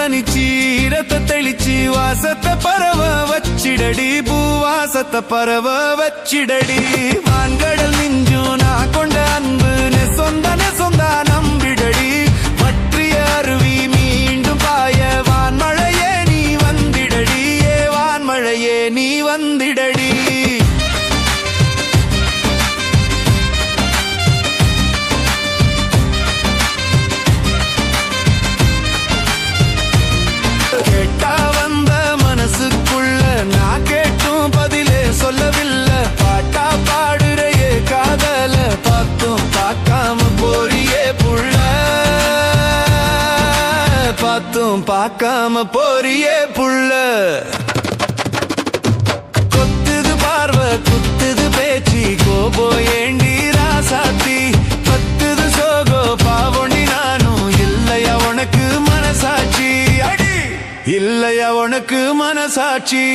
தனிச்சி ரத்த தெளிச்சி வாசத்தை பரவ வச்சிடடி பூவாசத்தை பரவ வச்சிடடி வான்கடல் மிஞ்சும் நான் கொண்ட அன்பு சொந்த நம்பிடடி பற்றிய அருவி மீண்டும் பாய வான்மழையே நீ வந்திடடி வான்மழையே நீ வந்திடடி கேட்டா வந்த மனசுக்குள்ள நான் கேட்டும் பதிலே சொல்லவில்லை பாட்டா பாடுறையே காதல பார்த்தும் பார்க்காம போறியே புள்ள பார்த்தும் பார்க்காம போறியே புள்ள கொத்துது பார்வை குத்துது பேச்சு கோபோ ஏண்டி ராசாத்தி பத்துது சோகோ பாவொண்டி நானும் இல்லையா உனக்கு மனசாட்சி அடி இல்லையா உனக்கு மனசாட்சி